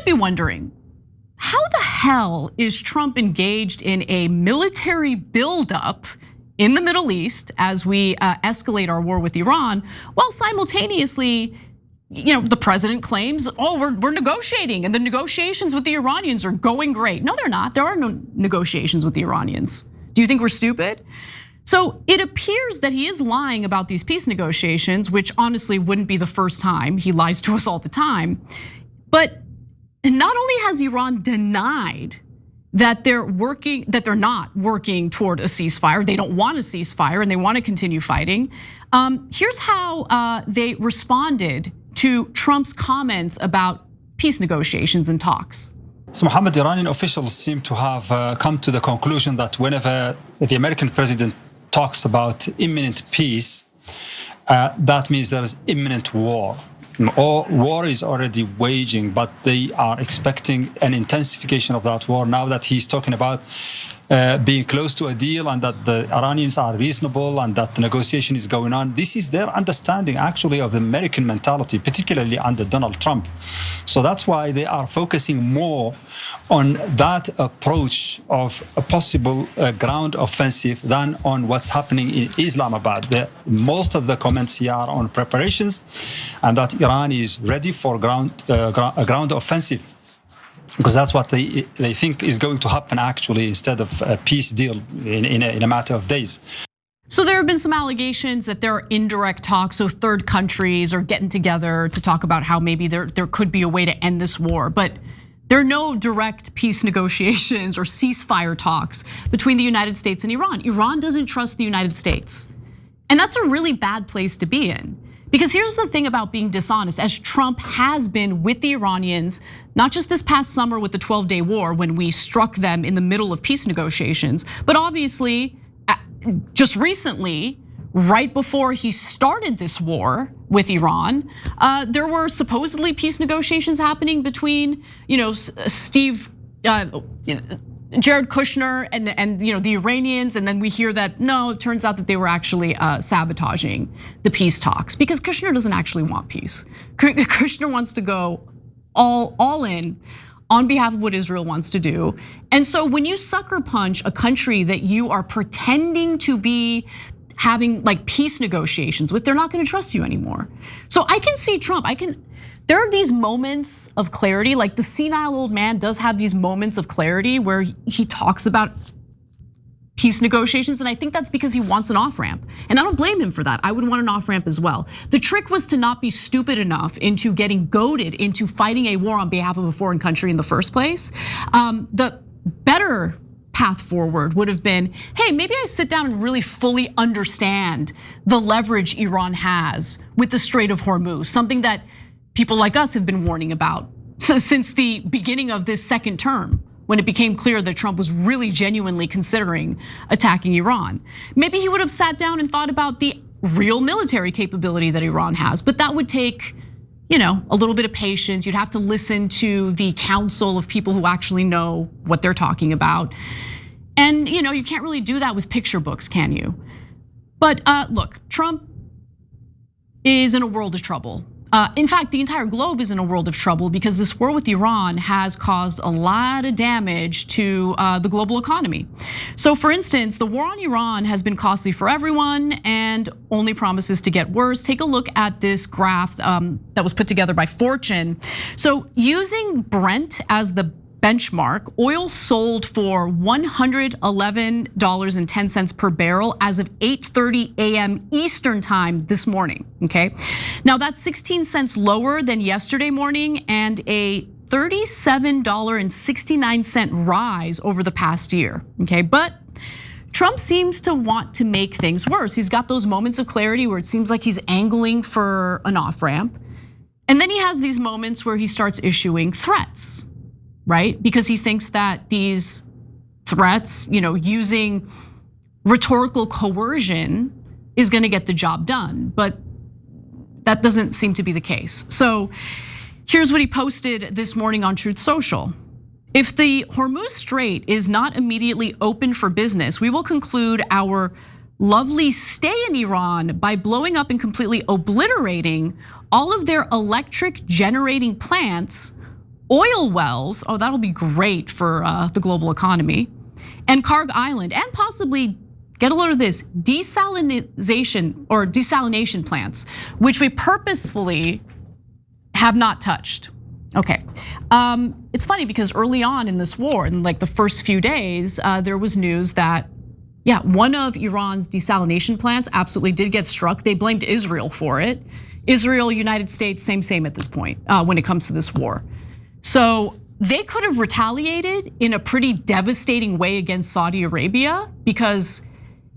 might be wondering, how the hell is Trump engaged in a military buildup in the Middle East as we escalate our war with Iran, while simultaneously, the president claims, we're negotiating and the negotiations with the Iranians are going great. No, they're not. There are no negotiations with the Iranians. Do you think we're stupid? So it appears that he is lying about these peace negotiations, which honestly wouldn't be the first time. He lies to us all the time. But not only has Iran denied that they're not working toward a ceasefire, they don't want a ceasefire and they want to continue fighting. Here's how they responded to Trump's comments about peace negotiations and talks. So Mohammed, Iranian officials seem to have come to the conclusion that whenever the American president talks about imminent peace, that means there is imminent war. Or war is already waging, but they are expecting an intensification of that war now that he's talking about being close to a deal and that the Iranians are reasonable and that the negotiation is going on. This is their understanding actually of the American mentality, particularly under Donald Trump. So that's why they are focusing more on that approach of a possible ground offensive than on what's happening in Islamabad. Most of the comments here are on preparations and that Iran is ready for a ground offensive, because that's what they think is going to happen actually, instead of a peace deal in a matter of days. So there have been some allegations that there are indirect talks, so third countries are getting together to talk about how maybe there could be a way to end this war, but there are no direct peace negotiations or ceasefire talks between the United States and Iran. Iran doesn't trust the United States. And that's a really bad place to be in. Because here's the thing about being dishonest, as Trump has been with the Iranians, not just this past summer with the 12-day war when we struck them in the middle of peace negotiations, but obviously just recently, right before he started this war with Iran, there were supposedly peace negotiations happening between, Jared Kushner and the Iranians, and then we hear that no, it turns out that they were actually sabotaging the peace talks because Kushner doesn't actually want peace. Kushner wants to go all in on behalf of what Israel wants to do. And so when you sucker punch a country that you are pretending to be having like peace negotiations with, they're not going to trust you anymore. So I can see Trump, there are these moments of clarity, like the senile old man does have these moments of clarity where he talks about peace negotiations, and I think that's because he wants an off-ramp. And I don't blame him for that. I would want an off-ramp as well. The trick was to not be stupid enough into getting goaded into fighting a war on behalf of a foreign country in the first place. The better path forward would have been, hey, maybe I sit down and really fully understand the leverage Iran has with the Strait of Hormuz, something that people like us have been warning about since the beginning of this second term, when it became clear that Trump was really genuinely considering attacking Iran. Maybe he would have sat down and thought about the real military capability that Iran has, but that would take, a little bit of patience. You'd have to listen to the counsel of people who actually know what they're talking about. And you can't really do that with picture books, can you? But look, Trump is in a world of trouble. In fact, the entire globe is in a world of trouble because this war with Iran has caused a lot of damage to the global economy. So for instance, the war on Iran has been costly for everyone and only promises to get worse. Take a look at this graph that was put together by Fortune. So using Brent as the benchmark, oil sold for $111.10 per barrel as of 8:30 a.m. Eastern time this morning, okay? Now that's 16 cents lower than yesterday morning and a $37.69 rise over the past year, okay? But Trump seems to want to make things worse. He's got those moments of clarity where it seems like he's angling for an off-ramp. And then he has these moments where he starts issuing threats, right? Because he thinks that these threats, using rhetorical coercion is gonna get the job done, but that doesn't seem to be the case. So here's what he posted this morning on Truth Social. If the Hormuz Strait is not immediately open for business, we will conclude our lovely stay in Iran by blowing up and completely obliterating all of their electric generating plants oil wells, oh, that'll be great for the global economy, and Karg Island, and possibly, get a load of this, desalination plants, which we purposefully have not touched. Okay, it's funny because early on in this war, in like the first few days, there was news that, yeah, one of Iran's desalination plants absolutely did get struck. They blamed Israel for it. Israel, United States, same at this point when it comes to this war. So they could have retaliated in a pretty devastating way against Saudi Arabia because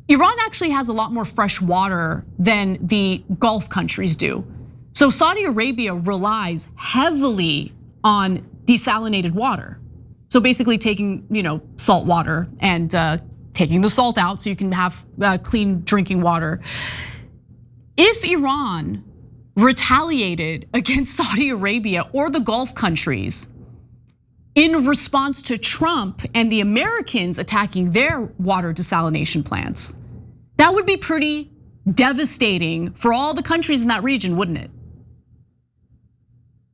Iran actually has a lot more fresh water than the Gulf countries do. So Saudi Arabia relies heavily on desalinated water. So basically taking, salt water and taking the salt out so you can have clean drinking water. If Iran retaliated against Saudi Arabia or the Gulf countries in response to Trump and the Americans attacking their water desalination plants, that would be pretty devastating for all the countries in that region, wouldn't it?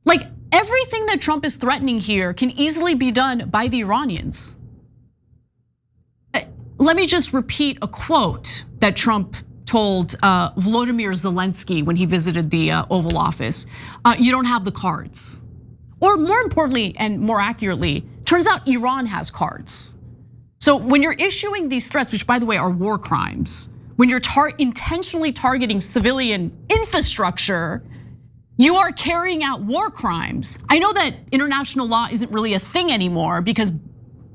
Like everything that Trump is threatening here can easily be done by the Iranians. Let me just repeat a quote that Trump told Volodymyr Zelensky when he visited the Oval Office. You don't have the cards. Or more importantly and more accurately, turns out Iran has cards. So when you're issuing these threats, which by the way are war crimes, when you're intentionally targeting civilian infrastructure, you are carrying out war crimes. I know that international law isn't really a thing anymore because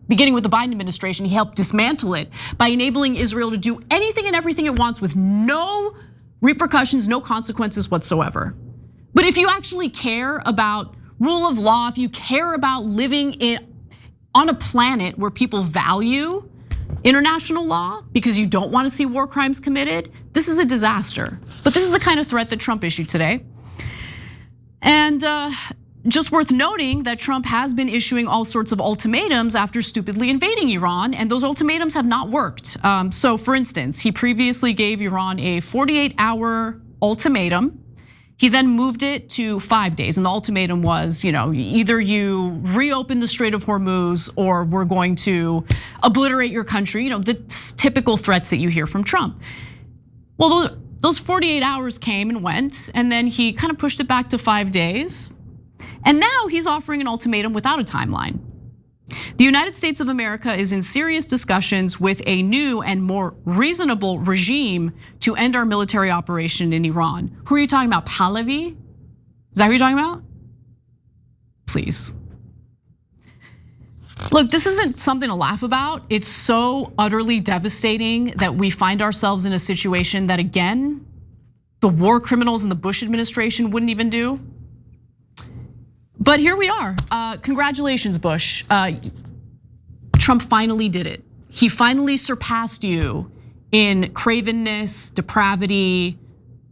beginning with the Biden administration, he helped dismantle it by enabling Israel to do anything and everything it wants with no repercussions, no consequences whatsoever. But if you actually care about rule of law, if you care about living on a planet where people value international law because you don't want to see war crimes committed, this is a disaster. But this is the kind of threat that Trump issued today. And just worth noting that Trump has been issuing all sorts of ultimatums after stupidly invading Iran, and those ultimatums have not worked. So for instance, he previously gave Iran a 48-hour ultimatum. He then moved it to 5 days, and the ultimatum was, either you reopen the Strait of Hormuz or we're going to obliterate your country, the typical threats that you hear from Trump. Well, those 48 hours came and went, and then he kind of pushed it back to 5 days. And now he's offering an ultimatum without a timeline. The United States of America is in serious discussions with a new and more reasonable regime to end our military operation in Iran. Who are you talking about, Pahlavi? Is that who you're talking about? Please. Look, this isn't something to laugh about. It's so utterly devastating that we find ourselves in a situation that, again, the war criminals in the Bush administration wouldn't even do. But here we are. Congratulations, Bush. Trump finally did it. He finally surpassed you in cravenness, depravity,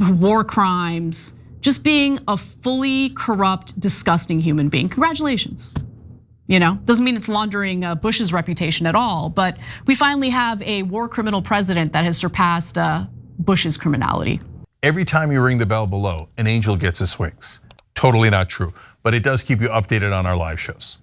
war crimes, just being a fully corrupt, disgusting human being. Congratulations. Doesn't mean it's laundering Bush's reputation at all, but we finally have a war criminal president that has surpassed Bush's criminality. Every time you ring the bell below, an angel gets his wings. Totally not true, but it does keep you updated on our live shows.